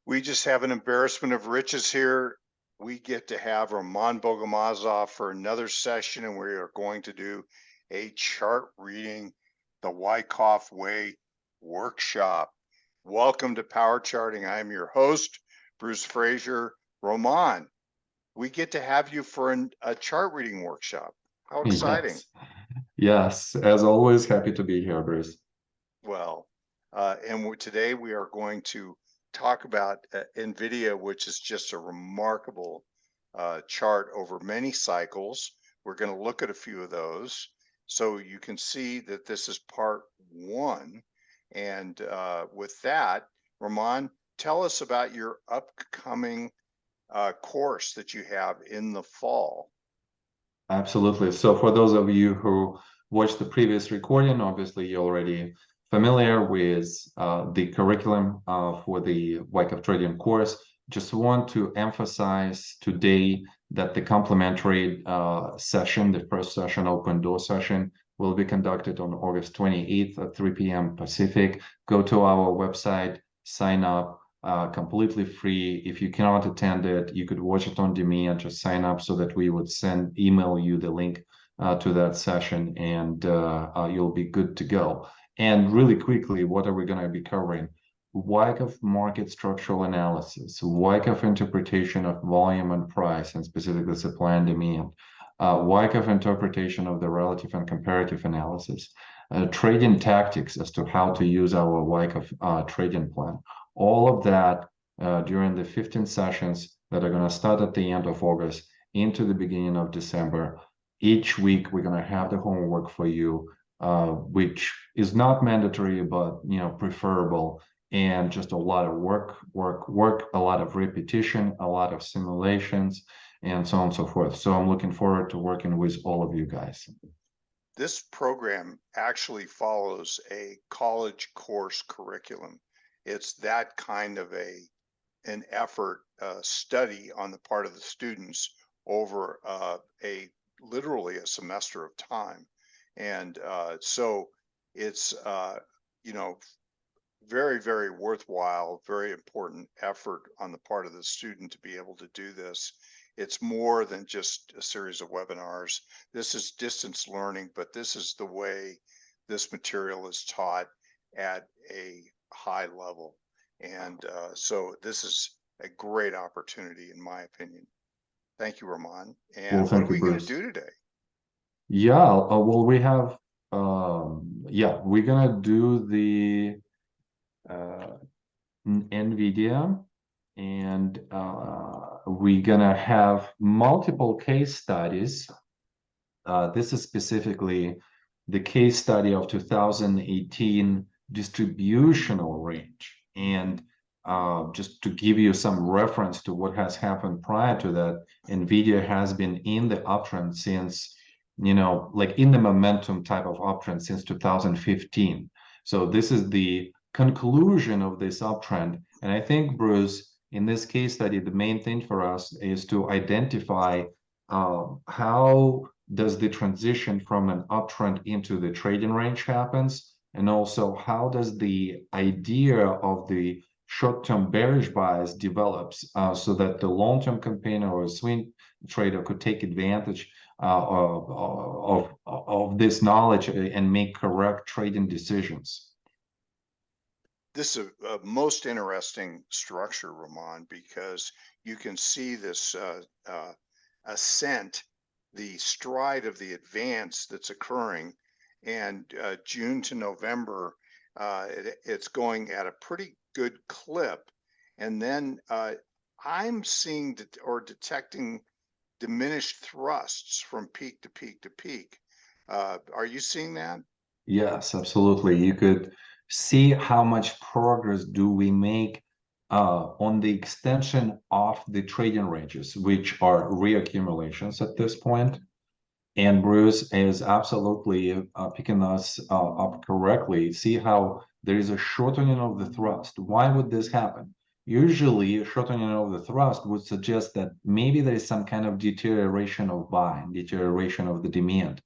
We just have an embarrassment of riches here. We get to have Roman Bogomazov for another session, and we are going to do a chart reading the Wyckoff Way workshop. Welcome to Power Charting. I am your host, Bruce Frazier. Roman, we get to have you for a chart reading workshop. How exciting. Yes, as always, happy to be here, Bruce. Well, today we are going to talk about Nvidia, which is just a remarkable chart over many cycles. We're going to look at a few of those. So you can see that this is part one. And with that, Roman, tell us about your upcoming course that you have in the fall. Absolutely. So for those of you who watched the previous recording, obviously you're already familiar with the curriculum for the Wyckoff Trading course. Just want to emphasize today that the complimentary session, the first session, open door session, will be conducted on August 28th at 3 p.m. Pacific. Go to our website, sign up. Completely free. If you cannot attend it, you could watch it on demand. Just sign up so that we would email you the link to that session, and you'll be good to go. And really quickly, what are we going to be covering? Wyckoff market structural analysis, Wyckoff interpretation of volume and price, and specifically supply and demand, Wyckoff interpretation of the relative and comparative analysis, trading tactics as to how to use our Wyckoff trading plan. All of that during the 15 sessions that are going to start at the end of August into the beginning of December. Each week, we're going to have the homework for you, which is not mandatory, but preferable, and just a lot of work, a lot of repetition, a lot of simulations, and so on and so forth. So I'm looking forward to working with all of you guys. This program actually follows a college course curriculum. It's that kind of an effort study on the part of the students over literally a semester of time. And so it's very, very worthwhile, very important effort on the part of the student to be able to do this. It's more than just a series of webinars. This is distance learning, but this is the way this material is taught at a high level. And so this is a great opportunity, in my opinion. Thank you, Roman. And what are we going to do today? Yeah, well, we have, we're going to do the Nvidia, and we're going to have multiple case studies. This is specifically the case study of 2018 distributional range. And just to give you some reference to what has happened prior to that, Nvidia has been in the uptrend since, like in the momentum type of uptrend since 2015. So this is the conclusion of this uptrend. And I think, Bruce, in this case study, the main thing for us is to identify how does the transition from an uptrend into the trading range happens, and also how does the idea of the short-term bearish bias develops so that the long-term campaigner or swing trader could take advantage of this knowledge and make correct trading decisions. This is a most interesting structure, Roman, because you can see this ascent, the stride of the advance that's occurring, and June to November, it's going at a pretty good clip. And then I'm seeing or detecting diminished thrusts from peak to peak to peak. Are you seeing that? Yes, absolutely. You could see how much progress do we make on the extension of the trading ranges, which are reaccumulations at this point. And Bruce is absolutely picking us up correctly. See how there is a shortening of the thrust. Why would this happen? Usually, a shortening of the thrust would suggest that maybe there is some kind of deterioration of buying, deterioration of the demand.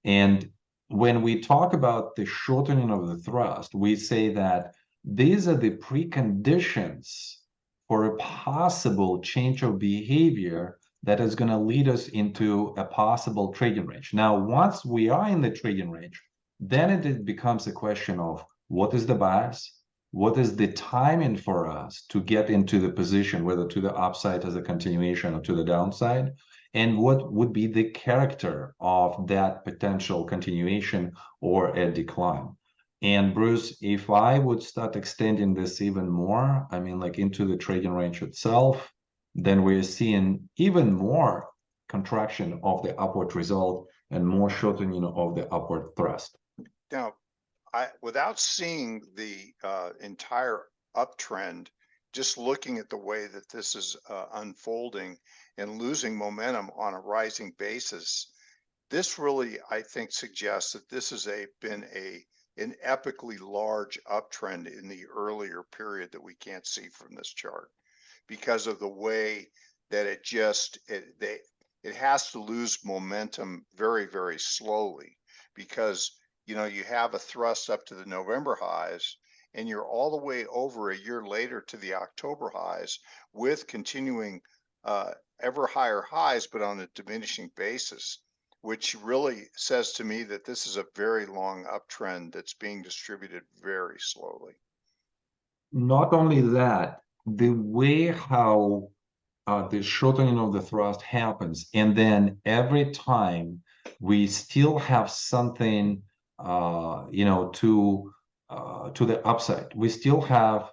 And when we talk about the shortening of the thrust, we say that these are the preconditions for a possible change of behavior that is going to lead us into a possible trading range. Now, once we are in the trading range, then it becomes a question of what is the bias, what is the timing for us to get into the position, whether to the upside as a continuation or to the downside, and what would be the character of that potential continuation or a decline. And Bruce, if I would start extending this even more, I mean, like into the trading range itself, then we're seeing even more contraction of the upward result and more shortening of the upward thrust. Now, without seeing the entire uptrend, just looking at the way that this is unfolding and losing momentum on a rising basis, this really, I think, suggests that this has been an epically large uptrend in the earlier period that we can't see from this chart, because of the way that it has to lose momentum very, very slowly, because you have a thrust up to the November highs, and you're all the way over a year later to the October highs with continuing ever higher highs, but on a diminishing basis, which really says to me that this is a very long uptrend that's being distributed very slowly. Not only that, the way how the shortening of the thrust happens, and then every time we still have something, to the upside, we still have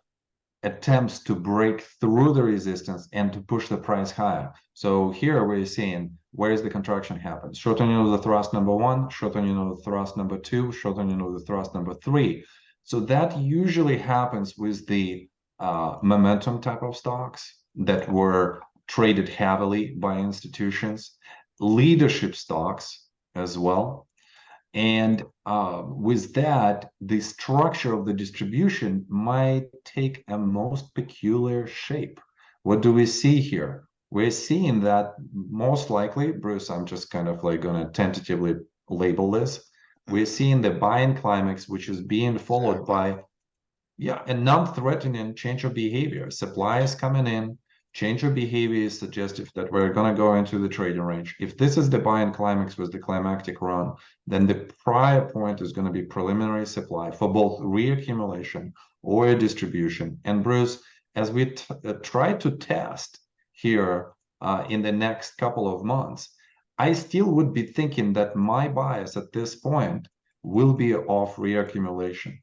attempts to break through the resistance and to push the price higher. So here we're seeing where is the contraction happens. Shortening of the thrust number one, shortening of the thrust number two, shortening of the thrust number three. So that usually happens with the momentum type of stocks that were traded heavily by institutions, leadership stocks as well. And with that, the structure of the distribution might take a most peculiar shape. What do we see here? We're seeing that most likely, Bruce, I'm just kind of like going to tentatively label this. We're seeing the buying climax, which is being followed by, a non-threatening change of behavior. Supply is coming in, change of behavior is suggestive that we're going to go into the trading range. If this is the buying climax with the climactic run, then the prior point is going to be preliminary supply for both reaccumulation or distribution. And Bruce, as we try to test here in the next couple of months, I still would be thinking that my bias at this point will be of reaccumulation.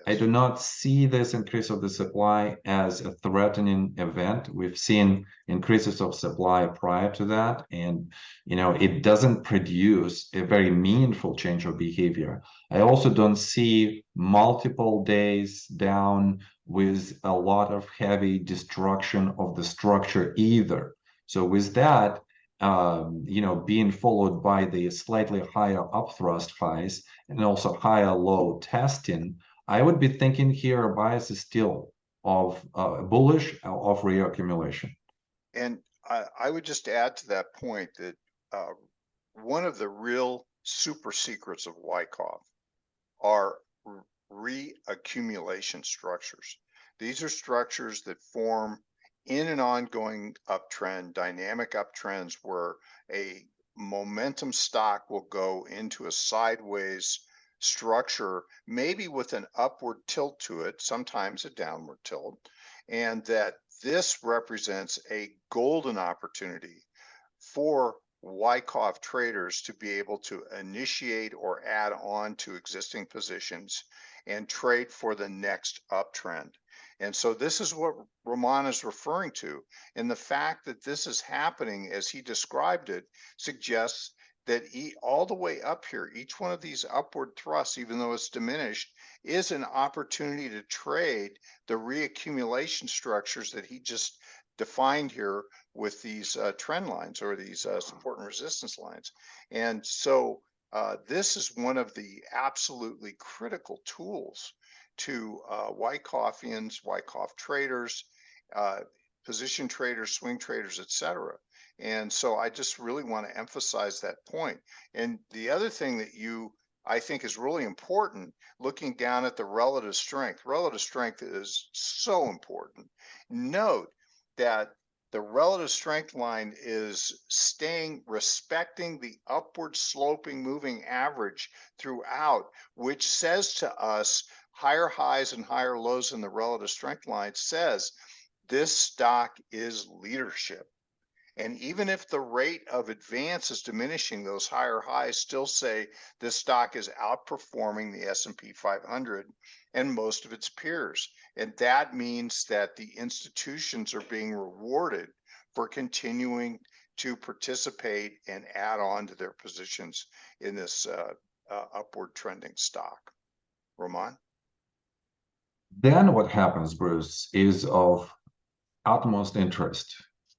I do not see this increase of the supply as a threatening event. We've seen increases of supply prior to that, and it doesn't produce a very meaningful change of behavior. I also don't see multiple days down with a lot of heavy destruction of the structure either. So with that, being followed by the slightly higher upthrust highs and also higher low testing, I would be thinking here a bias is still of bullish of reaccumulation. And I would just add to that point that one of the real super secrets of Wyckoff are reaccumulation structures. These are structures that form in an ongoing uptrend, dynamic uptrends, where a momentum stock will go into a sideways structure, maybe with an upward tilt to it, sometimes a downward tilt, and that this represents a golden opportunity for Wyckoff traders to be able to initiate or add on to existing positions and trade for the next uptrend. And so this is what Roman is referring to. And the fact that this is happening as he described it suggests that all the way up here, each one of these upward thrusts, even though it's diminished, is an opportunity to trade the reaccumulation structures that he just defined here with these trend lines, or these support and resistance lines. And so this is one of the absolutely critical tools to Wyckoffians, Wyckoff traders, position traders, swing traders, etc. And so I just really want to emphasize that point. And the other thing that I think is really important, looking down at the relative strength is so important. Note that the relative strength line is respecting the upward sloping moving average throughout, which says to us higher highs and higher lows in the relative strength line says this stock is leadership. And even if the rate of advance is diminishing, those higher highs still say this stock is outperforming the S&P 500 and most of its peers. And that means that the institutions are being rewarded for continuing to participate and add on to their positions in this upward trending stock. Roman? Then what happens, Bruce, is of utmost interest.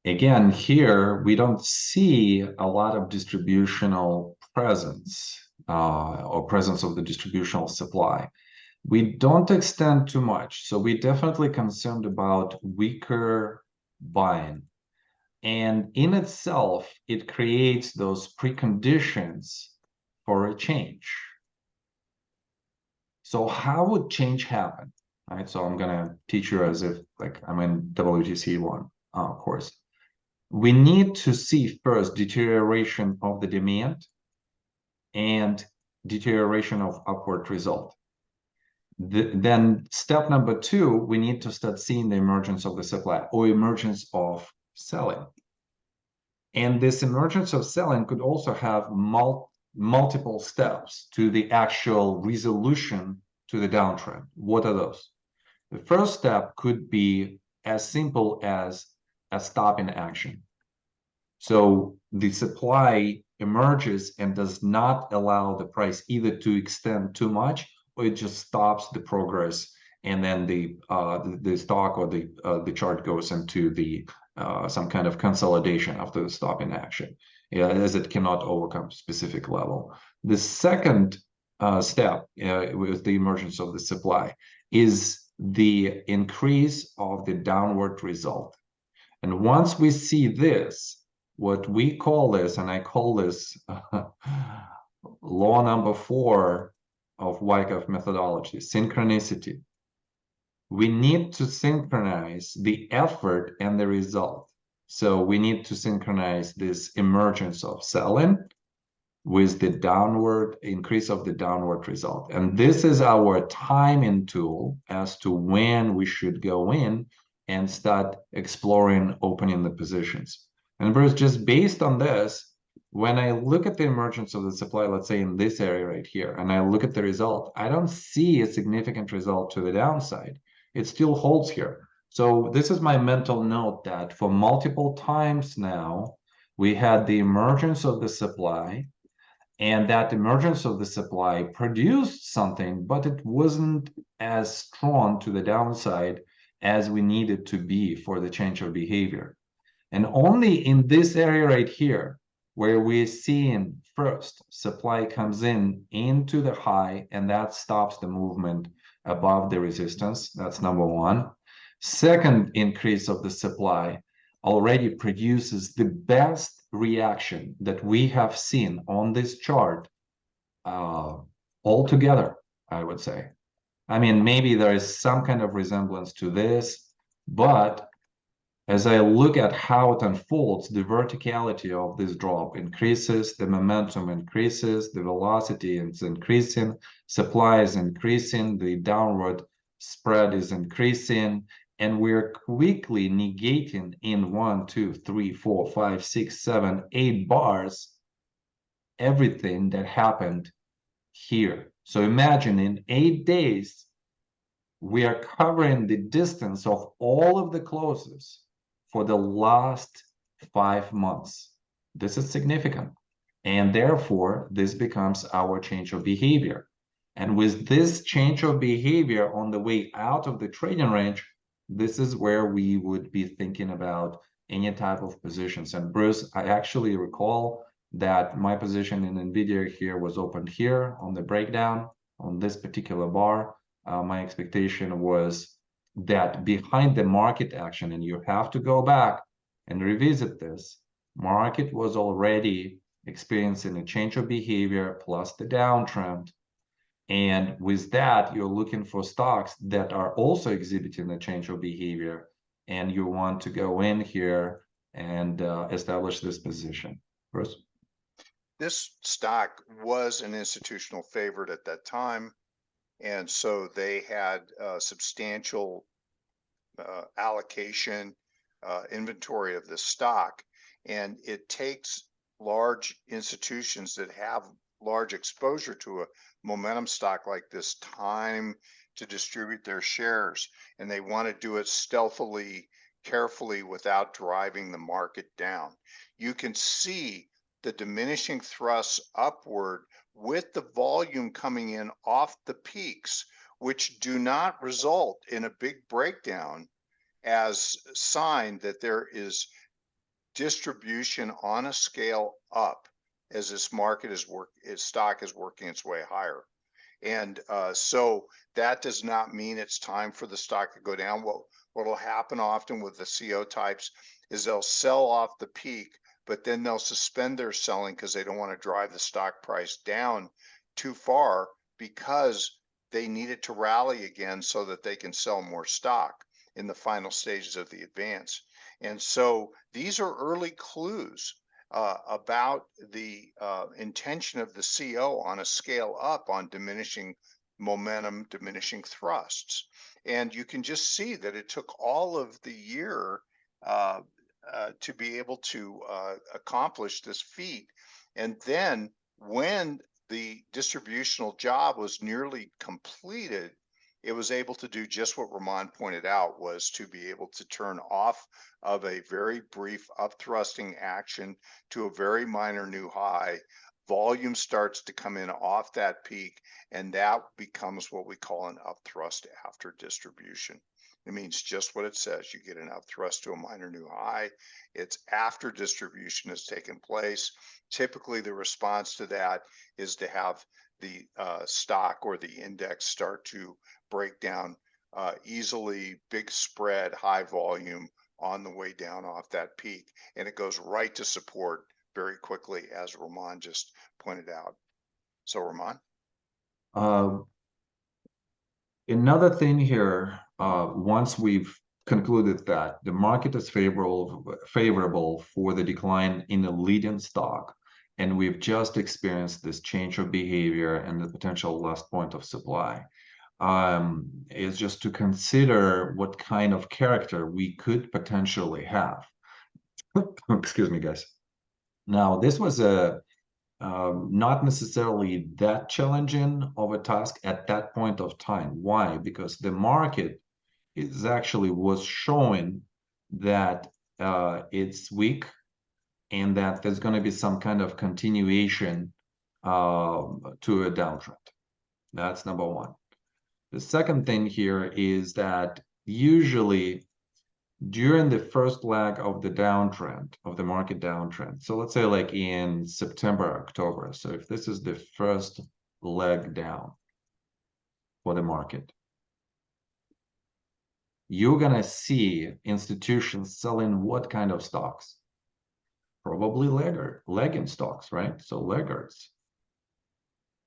Again, here we don't see a lot of distributional presence or presence of the distributional supply. We don't extend too much, so we're definitely concerned about weaker buying. And in itself, it creates those preconditions for a change. So how would change happen? Right, so I'm gonna teach you as if like I'm in WTC1 course. We need to see first deterioration of the demand and deterioration of upward result. Then step number 2, we need to start seeing the emergence of the supply or emergence of selling. And this emergence of selling could also have multiple steps to the actual resolution to the downtrend. What are those? The first step could be as simple as a stop in action. So the supply emerges and does not allow the price either to extend too much, or it just stops the progress, and then the stock or the chart goes into the some kind of consolidation after the stop in action, as it cannot overcome specific level. The second step with the emergence of the supply is the increase of the downward result. And once we see this, what we call this, and I call this law number 4 of Wyckoff methodology, synchronicity. We need to synchronize the effort and the result. So we need to synchronize this emergence of selling with the downward increase of the downward result. And this is our timing tool as to when we should go in and start exploring opening the positions. And Bruce, just based on this, when I look at the emergence of the supply, let's say in this area right here, and I look at the result, I don't see a significant result to the downside. It still holds here. So this is my mental note that for multiple times now, we had the emergence of the supply, and that emergence of the supply produced something, but it wasn't as strong to the downside as we needed to be for the change of behavior. And only in this area right here, where we're seeing first supply comes in into the high, and that stops the movement above the resistance. That's number 1. Second increase of the supply already produces the best reaction that we have seen on this chart altogether, I would say. I mean, maybe there is some kind of resemblance to this, but as I look at how it unfolds, the verticality of this drop increases, the momentum increases, the velocity is increasing, supply is increasing, the downward spread is increasing, and we're quickly negating in 1, 2, 3, 4, 5, 6, 7, 8 bars everything that happened here. So imagine in 8 days, we are covering the distance of all of the closes for the last 5 months. This is significant. And therefore, this becomes our change of behavior. And with this change of behavior on the way out of the trading range, this is where we would be thinking about any type of positions. And Bruce, I actually recall that my position in Nvidia here was opened here on the breakdown on this particular bar. My expectation was that behind the market action, and you have to go back and revisit this, market was already experiencing a change of behavior plus the downtrend. And with that, you're looking for stocks that are also exhibiting a change of behavior and you want to go in here and establish this position. Bruce? This stock was an institutional favorite at that time, and so they had substantial allocation, inventory of this stock, and it takes large institutions that have large exposure to a momentum stock like this time to distribute their shares, and they want to do it stealthily, carefully, without driving the market down. You can see the diminishing thrusts upward with the volume coming in off the peaks, which do not result in a big breakdown, as a sign that there is distribution on a scale up as this market is its stock is working its way higher. And so that does not mean it's time for the stock to go down. What will happen often with the CO types is they'll sell off the peak, but then they'll suspend their selling because they don't want to drive the stock price down too far, because they need it to rally again so that they can sell more stock in the final stages of the advance. And so these are early clues about the intention of the CO on a scale up on diminishing momentum, diminishing thrusts. And you can just see that it took all of the year to be able to accomplish this feat. And then when the distributional job was nearly completed, it was able to do just what Roman pointed out, was to be able to turn off of a very brief upthrusting action to a very minor new high. Volume starts to come in off that peak, and that becomes what we call an upthrust after distribution. It means just what it says. You get an upthrust to a minor new high. It's after distribution has taken place. Typically, the response to that is to have the stock or the index start to break down easily, big spread, high volume on the way down off that peak. And it goes right to support very quickly, as Roman just pointed out. So, Roman? Another thing here, once we've concluded that the market is favorable for the decline in the leading stock, and we've just experienced this change of behavior and the potential last point of supply, is just to consider what kind of character we could potentially have. Excuse me, guys. Now, this was a not necessarily that challenging of a task at that point of time. Why? Because the market is actually was showing that it's weak and that there's going to be some kind of continuation to a downtrend. That's number one. The second thing here is that usually during the first leg of the downtrend, of the market downtrend, so let's say like in September, October, so if this is the first leg down for the market, you're gonna see institutions selling what kind of stocks? Probably lagging stocks, right? So laggards.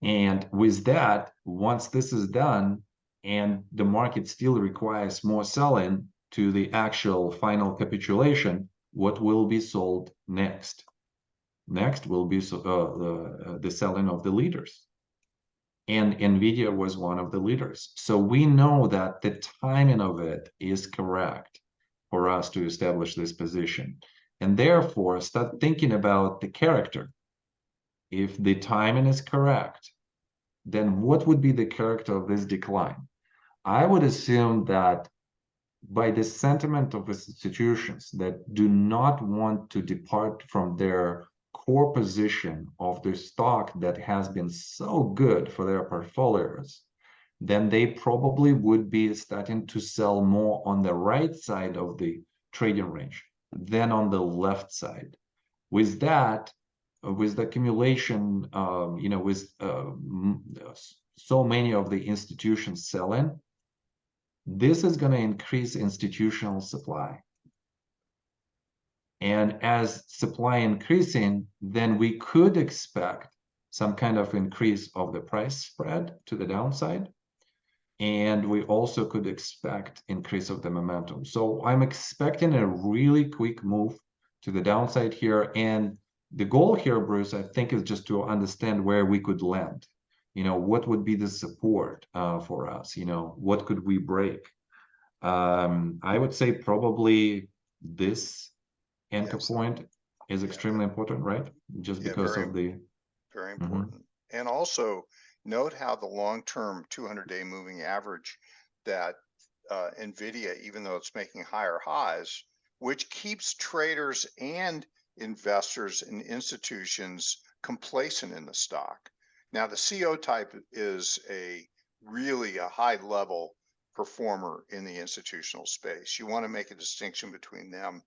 And with that, once this is done and the market still requires more selling to the actual final capitulation, what will be sold next? Next will be the selling of the leaders. And Nvidia was one of the leaders. So we know that the timing of it is correct for us to establish this position. And therefore, start thinking about the character. If the timing is correct, then what would be the character of this decline? I would assume that by the sentiment of institutions that do not want to depart from their core position of the stock that has been so good for their portfolios, then they probably would be starting to sell more on the right side of the trading range than on the left side. With that, with the accumulation, with so many of the institutions selling, this is going to increase institutional supply. And as supply increasing, then we could expect some kind of increase of the price spread to the downside. and we also could expect increase of the momentum. So I'm expecting a really quick move to the downside here. And the goal here, Bruce, I think, is just to understand where we could land. What would be the support for us? What could we break? I would say probably this anchor Yes. point is Yeah. extremely important, right? Just Yeah, because of the... very Mhm. important. And also note how the long-term 200-day moving average that Nvidia, even though it's making higher highs, which keeps traders and investors and institutions complacent in the stock. Now, the CO type is really a high level performer in the institutional space. You want to make a distinction between them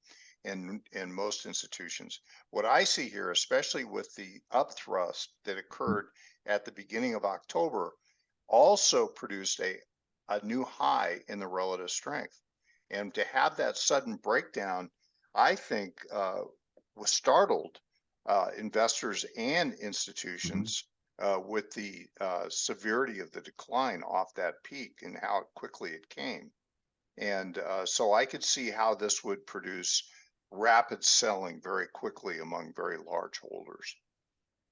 and most institutions. What I see here, especially with the upthrust that occurred at the beginning of October, also produced a new high in the relative strength. And to have that sudden breakdown, I think was startled investors and institutions with the severity of the decline off that peak and how quickly it came. And so I could see how this would produce rapid selling very quickly among very large holders.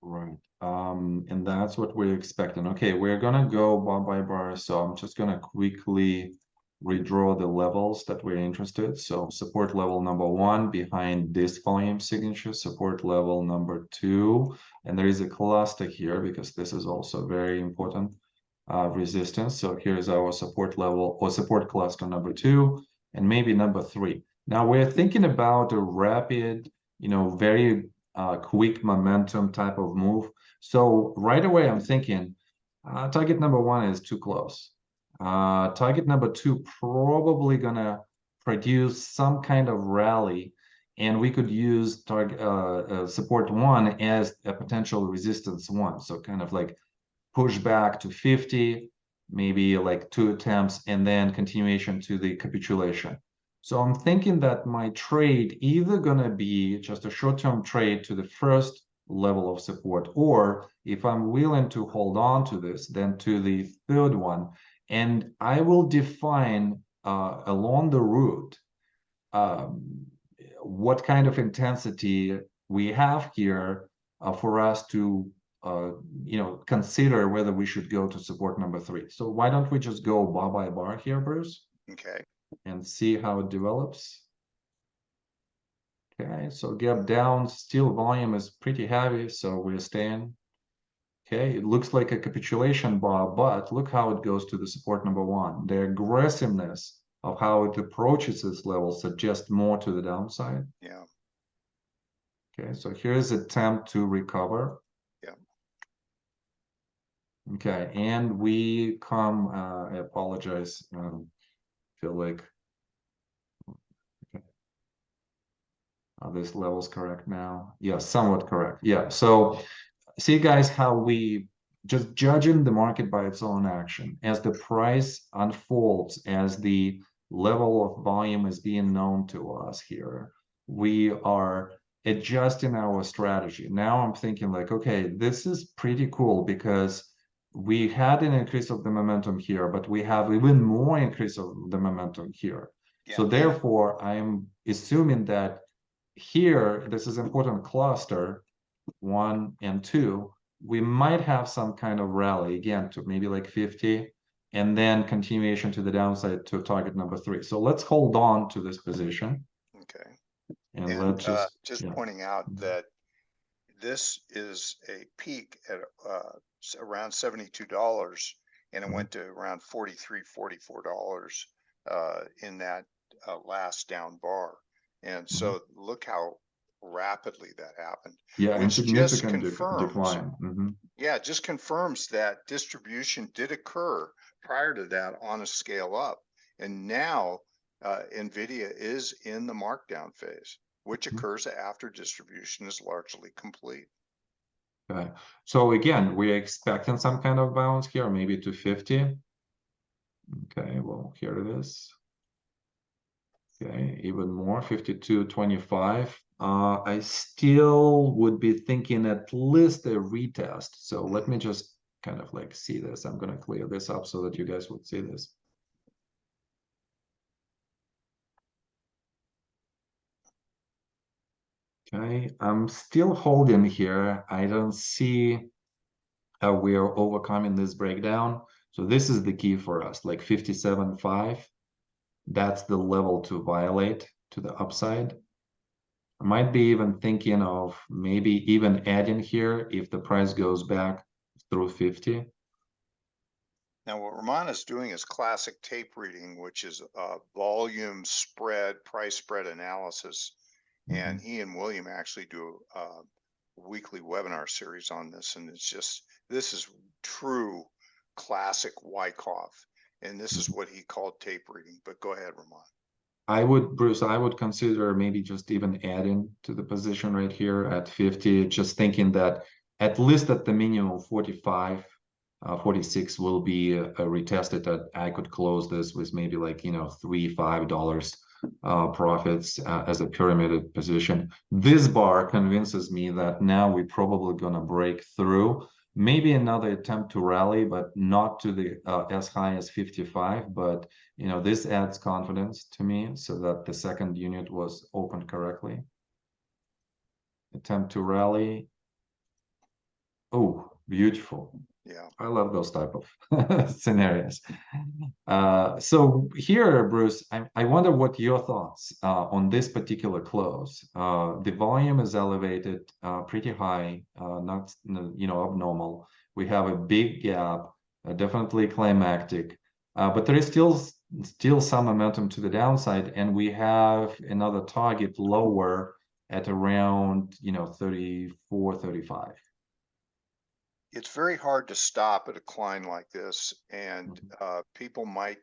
Right. And that's what we're expecting. Okay, we're gonna go bar by bar. So I'm just gonna quickly redraw the levels that we're interested. So support level number 1 behind this volume signature, support level number 2, and there is a cluster here because this is also very important resistance. So here's our support level or support cluster number 2, and maybe number 3. Now we're thinking about a rapid, very quick momentum type of move. So right away, I'm thinking target number 1 is too close. Target number 2 probably gonna produce some kind of rally, and we could use target support 1 as a potential resistance 1. So kind of like push back to 50, maybe like 2 attempts, and then continuation to the capitulation. So I'm thinking that my trade either gonna be just a short-term trade to the first level of support, or if I'm willing to hold on to this, then to the third one. And I will define along the route what kind of intensity we have here for us to consider whether we should go to support number 3. So why don't we just go bar by bar here, Bruce? Okay. And see how it develops. Okay, so gap down, still volume is pretty heavy, so we're staying. Okay, it looks like a capitulation bar, but look how it goes to the support number 1. The aggressiveness of how it approaches this level suggests more to the downside. Yeah. Okay, so here's attempt to recover. Yeah. Okay, and we come, I apologize, feel like, okay. Are these levels correct now? Yeah, somewhat correct. Yeah, so see guys how we just judging the market by its own action. As the price unfolds, as the level of volume is being known to us here, we are adjusting our strategy. Now I'm thinking like, okay, this is pretty cool because we had an increase of the momentum here, but we have even more increase of the momentum here. Yeah. So therefore, I'm assuming that here, this is important cluster 1 and 2, we might have some kind of rally again to maybe like 50, and then continuation to the downside to target number 3. So let's hold on to this position. Okay. And let's just pointing out that this is a peak at around $72, and it went to around $43, $44 in that last down bar. And so look how rapidly that happened. Yeah, and which just significant confirms, decline. yeah, just confirms that distribution did occur prior to that on a scale up. And now Nvidia is in the markdown phase, which occurs after distribution is largely complete. Okay, so again, we're expecting some kind of bounce here, maybe to 50. Okay, well, here it is. Okay, even more, 52.25. I still would be thinking at least a retest. So let me just kind of like see this. I'm going to clear this up so that you guys would see this. Okay, I'm still holding here. I don't see how we are overcoming this breakdown. So this is the key for us, like 57.5. That's the level to violate to the upside. I might be even thinking of maybe even adding here if the price goes back through 50. Now, what Roman is doing is classic tape reading, which is volume spread, price spread analysis. And he and William actually do a weekly webinar series on this. And it's just, this is true classic Wyckoff. And this is what he called tape reading. But go ahead, Roman. Bruce, I would consider maybe just even adding to the position right here at 50, just thinking that at least at the minimum 45, 46 will be retested. That I could close this with maybe like, $3-5 profits as a pyramided position. This bar convinces me that now we're probably gonna break through. Maybe another attempt to rally, but not to the as high as 55. But this adds confidence to me, so that the second unit was opened correctly. Attempt to rally. Oh, beautiful. Yeah. I love those type of scenarios. So here, Bruce, I wonder what your thoughts on this particular close. The volume is elevated pretty high, not abnormal. We have a big gap, definitely climactic, but there is still some momentum to the downside, and we have another target lower at around 34, 35. It's very hard to stop a decline like this, and people might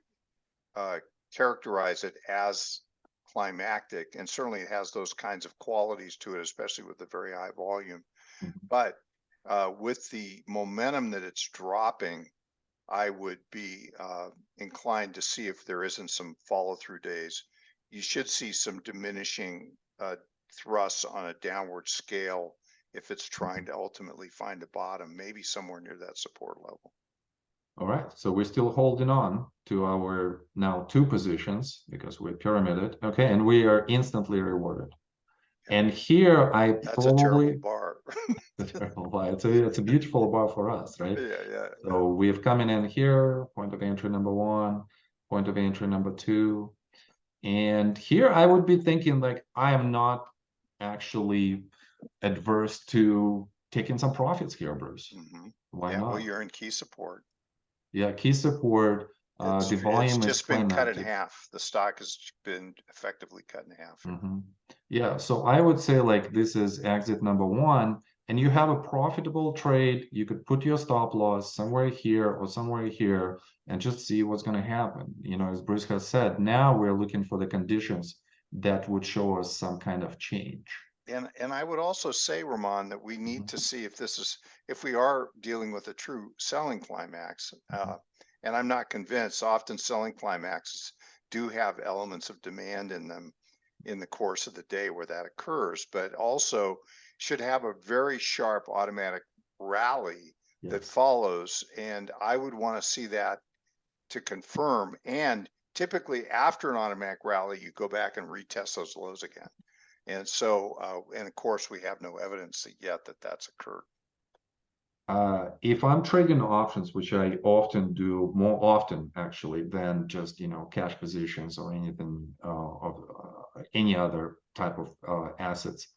characterize it as climactic, and certainly it has those kinds of qualities to it, especially with the very high volume. But with the momentum that it's dropping, I would be inclined to see if there isn't some follow-through days. You should see some diminishing thrusts on a downward scale if it's trying to ultimately find a bottom, maybe somewhere near that support level. All right, so we're still holding on to our now 2 positions because we're pyramided. Okay, and we are instantly rewarded. Yeah. And here That's a terrible bar. A terrible bar. It's a beautiful bar for us, right? Yeah. So we've coming in here, point of entry number 1, point of entry number 2. And here I would be thinking like I am not actually adverse to taking some profits here, Bruce. Why not? Well, you're in key support. Yeah, key support. The volume it's just been cut in climactic. half. The stock has been effectively cut in half. Yeah, so I would say like this is exit number 1, and you have a profitable trade. You could put your stop loss somewhere here or somewhere here and just see what's going to happen. As Bruce has said, now we're looking for the conditions that would show us some kind of change. And I would also say, Roman, that we need to see if we are dealing with a true selling climax. And I'm not convinced. Often selling climaxes do have elements of demand in them in the course of the day where that occurs, but also should have a very sharp automatic rally that follows. And I would want to see that to confirm. And typically after an automatic rally, you go back and retest those lows again. And so, and of course, we have no evidence yet that that's occurred. If I'm trading options, which I often do, more often actually than just cash positions or anything of any other type of assets,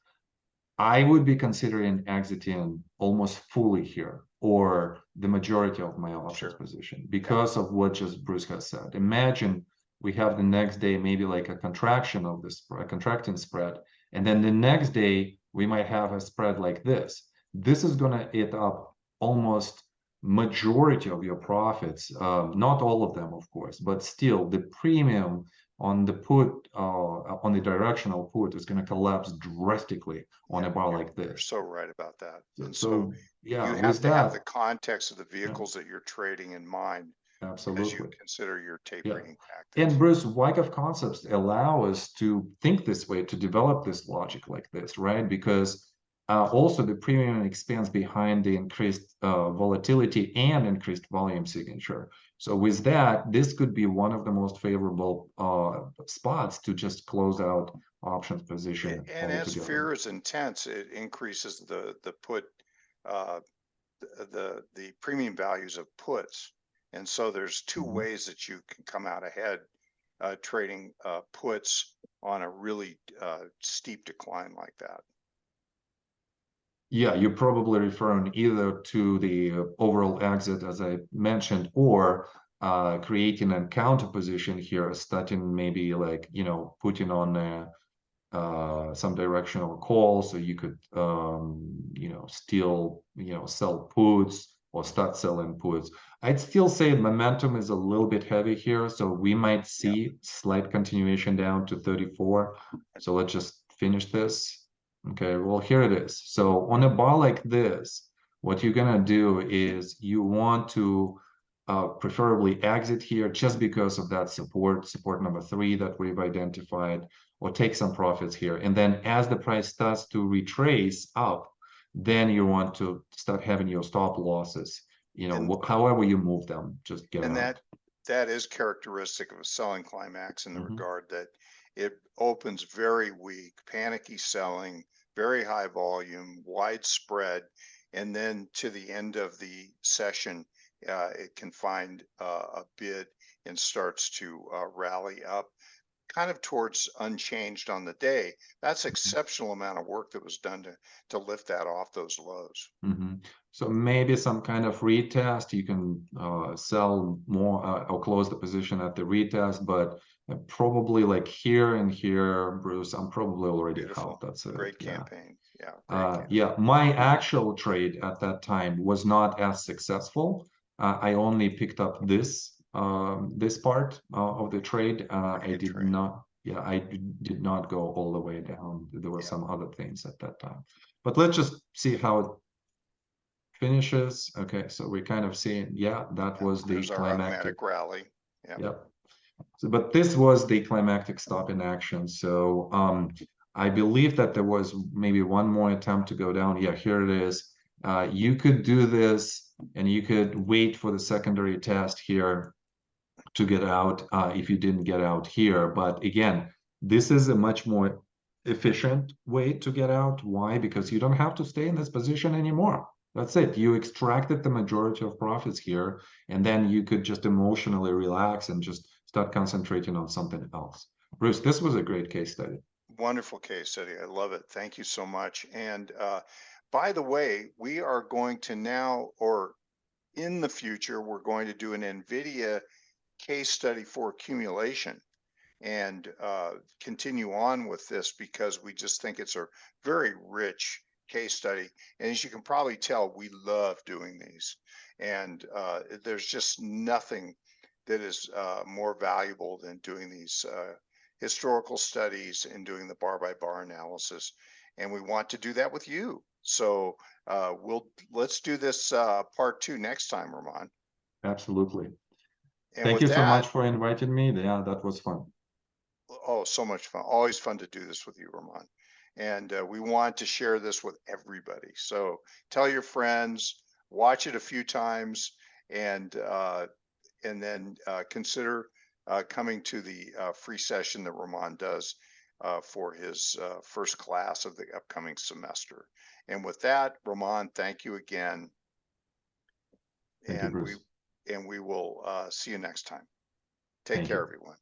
I would be considering exiting almost fully here, or the majority of my options position, because of what just Bruce has said. Imagine we have the next day maybe like a contraction of this contracting spread, and then the next day we might have a spread like this. This is going to eat up almost majority of your profits, not all of them, of course, but still the premium on the put, on the directional put is going to collapse drastically on a bar like this. You're so right about that. And so yeah, you have to have the context of the vehicles that you're trading in mind. Absolutely. As you consider your tape reading tactics. And Bruce, Wyckoff concepts allow us to think this way, to develop this logic like this, right? Because Also, the premium expands behind the increased volatility and increased volume signature. So with that, this could be one of the most favorable spots to just close out options position And as altogether. fear is intense, it increases the put uh, the premium values of puts. And so there's two Mhm. ways that you can come out ahead trading puts on a really steep decline like that. Yeah, you're probably referring either to the overall exit, as I mentioned, or creating a counter position here, starting maybe like, putting on some directional call, so you could, still, sell puts or start selling puts. I'd still say momentum is a little bit heavy here, so we might Yeah. see slight continuation down to 34. So let's just finish this. Okay, well, here it is. So on a bar like this, what you're gonna do is you want to preferably exit here just because of that support number 3 that we've identified, or take some profits here. And then as the price starts to retrace up, then you want to start having your stop losses. And However you move them, just get and out. that is characteristic of a selling climax in the Mhm. regard that it opens very weak, panicky selling, very high volume, widespread, and then to the end of the session, it can find a bid and starts to rally up kind of towards unchanged on the day. That's exceptional amount of work that was done to lift that off those lows. Mhm. So maybe some kind of retest. You can sell more or close the position at the retest, but probably like here and here, Bruce, I'm probably already out. Beautiful. That's it. Great Yeah. campaign. Yeah, great campaign. Yeah, my actual trade at that time was not as successful. I only picked up this part of the trade. I Great did trade. not, yeah, did not go all the way down. There were Yeah. some other things at that time. But let's just see how it finishes. Okay, so we kind of see, yeah, that Yeah. was the There's our climactic. automatic rally. Yeah. Yep. So, but this was the climactic stop in action. So I believe that there was maybe one more attempt to go down. Yeah, here it is. You could do this and you could wait for the secondary test here to get out if you didn't get out here. But again, this is a much more efficient way to get out. Why? Because you don't have to stay in this position anymore. That's it. You extracted the majority of profits here, and then you could just emotionally relax and just start concentrating on something else. Bruce, this was a great case study. Wonderful case study. I love it. Thank you so much. And by the way, we are going to now, or in the future, we're going to do an Nvidia case study for accumulation and continue on with this because we just think it's a very rich case study. And as you can probably tell, we love doing these. And there's just nothing that is more valuable than doing these historical studies and doing the bar by bar analysis. And we want to do that with you. So let's do this part 2 next time, Ramon. Absolutely. And Thank with you so that, much for inviting me. Yeah, that was fun. oh, so much fun. Always fun to do this with you, Ramon. And we want to share this with everybody. So tell your friends, watch it a few times, and then consider coming to the free session that Ramon does for his first class of the upcoming semester. And with that, Ramon, thank you again, Thank you, and we Bruce. will see you next time. Take Thank care, you. everyone.